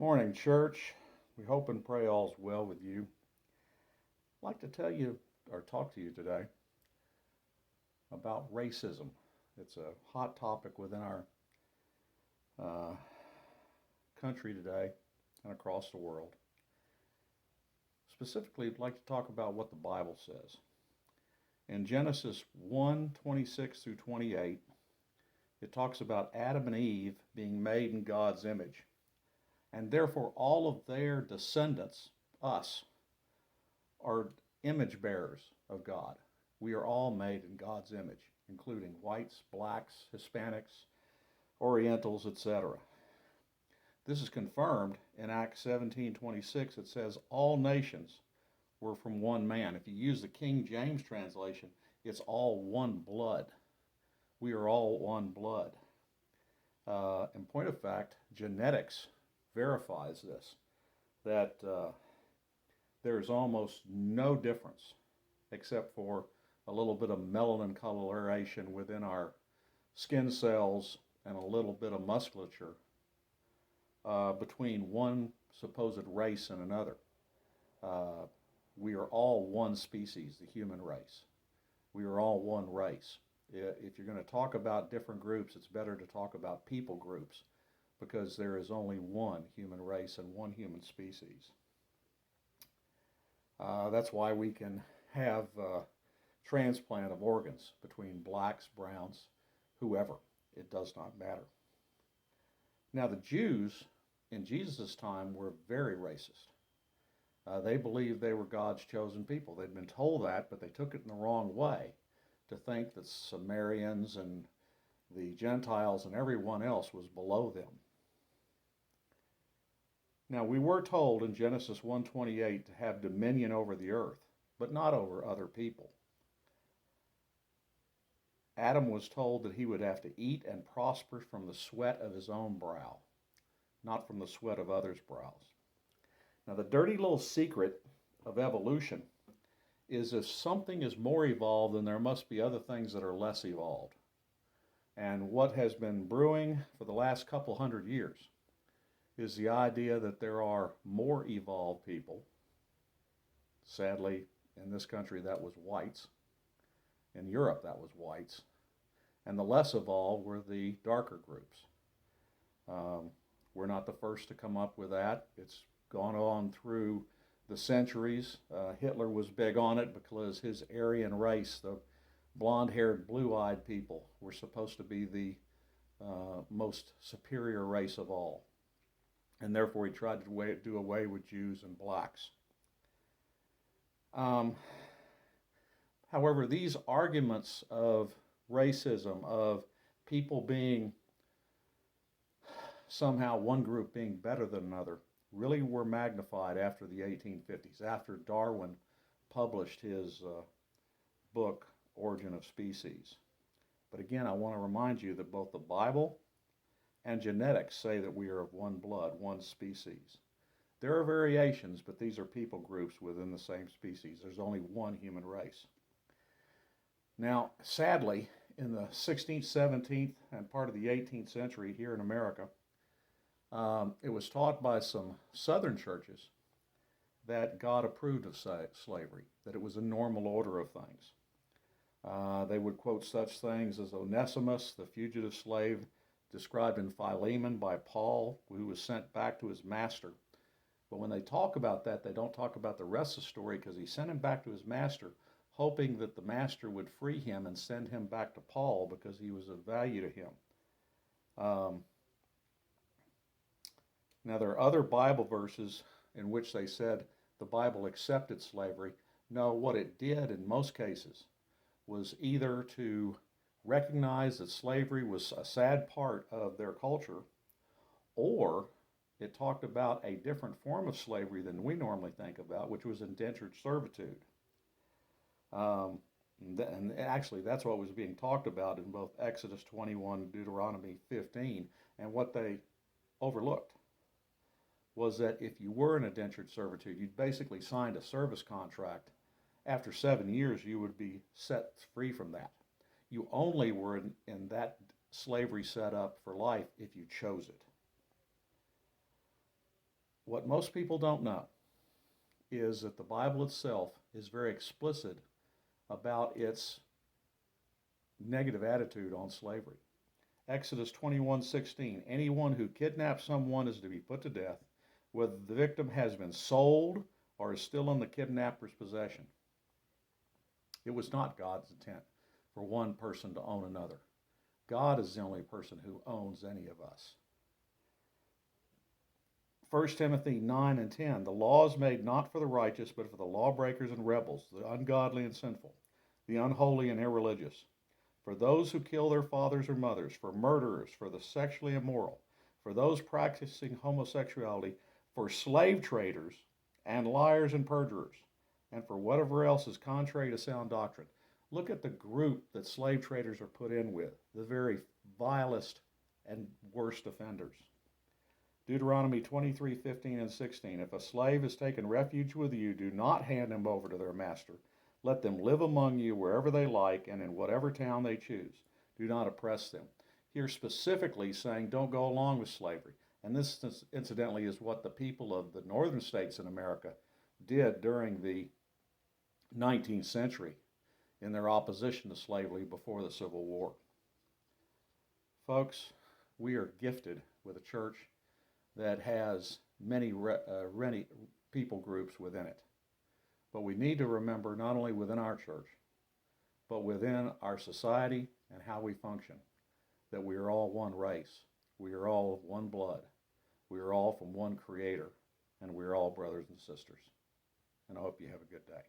Morning, church. We hope and pray all's well with you. I'd like to tell you or talk to you today about racism. It's a hot topic within our uh, country today and across the world. Specifically, I'd like to talk about what the Bible says. In Genesis 1:26 through 28, it talks about Adam and Eve being made in God's image. And therefore, all of their descendants, us, are image bearers of God. We are all made in God's image, including whites, blacks, Hispanics, Orientals, etc. This is confirmed in Acts 17:26. It says, all nations were from one man. If you use the King James translation, it's all one blood. We are all one blood. In point of fact, genetics verifies this, that there's almost no difference except for a little bit of melanin coloration within our skin cells and a little bit of musculature between one supposed race and another. We are all one species, the human race. We are all one race. If you're going to talk about different groups, it's better to talk about people groups, because there is only one human race and one human species. That's why we can have transplant of organs between blacks, browns, whoever. It does not matter. Now, the Jews in Jesus' time were very racist. They believed they were God's chosen people. They'd been told that, but they took it in the wrong way to think that Samaritans and the Gentiles and everyone else was below them. Now, we were told in Genesis 1:28 to have dominion over the earth, but not over other people. Adam was told that he would have to eat and prosper from the sweat of his own brow, not from the sweat of others' brows. Now, the dirty little secret of evolution is if something is more evolved, then there must be other things that are less evolved. And what has been brewing for the last couple hundred years is the idea that there are more evolved people. Sadly, in this country, that was whites. In Europe, that was whites. And the less evolved were the darker groups. We're not the first to come up with that. It's gone on through the centuries. Hitler was big on it because his Aryan race, the blonde-haired, blue-eyed people, were supposed to be the most superior race of all. And therefore he tried to do away with Jews and blacks. However, these arguments of racism, of people being somehow one group being better than another, really were magnified after the 1850s, after Darwin published his book, Origin of Species. But again, I want to remind you that both the Bible and genetics say that we are of one blood, one species. There are variations, but these are people groups within the same species. There's only one human race. Now, sadly, in the 16th, 17th, and part of the 18th century here in America, it was taught by some Southern churches that God approved of slavery, that it was a normal order of things. They would quote such things as Onesimus, the fugitive slave, described in Philemon by Paul, who was sent back to his master. But when they talk about that, they don't talk about the rest of the story, because he sent him back to his master, hoping that the master would free him and send him back to Paul because he was of value to him. Now, there are other Bible verses in which they said the Bible accepted slavery. No, what it did in most cases was either to recognize that slavery was a sad part of their culture, or it talked about a different form of slavery than we normally think about, which was indentured servitude. And actually, that's what was being talked about in both Exodus 21 and Deuteronomy 15. And what they overlooked was that if you were in indentured servitude, you'd basically signed a service contract. After 7 years, you would be set free from that. You only were in that slavery set up for life if you chose it. What most people don't know is that the Bible itself is very explicit about its negative attitude on slavery. Exodus 21:16, anyone who kidnaps someone is to be put to death, whether the victim has been sold or is still in the kidnapper's possession. It was not God's intent for one person to own another. God is the only person who owns any of us. 1 Timothy 9:10, the law is made not for the righteous, but for the lawbreakers and rebels, the ungodly and sinful, the unholy and irreligious, for those who kill their fathers or mothers, for murderers, for the sexually immoral, for those practicing homosexuality, for slave traders and liars and perjurers, and for whatever else is contrary to sound doctrine. Look at the group that slave traders are put in with, the very vilest and worst offenders. Deuteronomy 23:15 and 16, if a slave has taken refuge with you, do not hand him over to their master. Let them live among you wherever they like and in whatever town they choose. Do not oppress them. Here specifically saying don't go along with slavery. And this, incidentally, is what the people of the northern states in America did during the 19th century in their opposition to slavery before the Civil War. Folks, we are gifted with a church that has many people groups within it. But we need to remember, not only within our church, but within our society and how we function, that we are all one race. We are all of one blood. We are all from one Creator, and we are all brothers and sisters. And I hope you have a good day.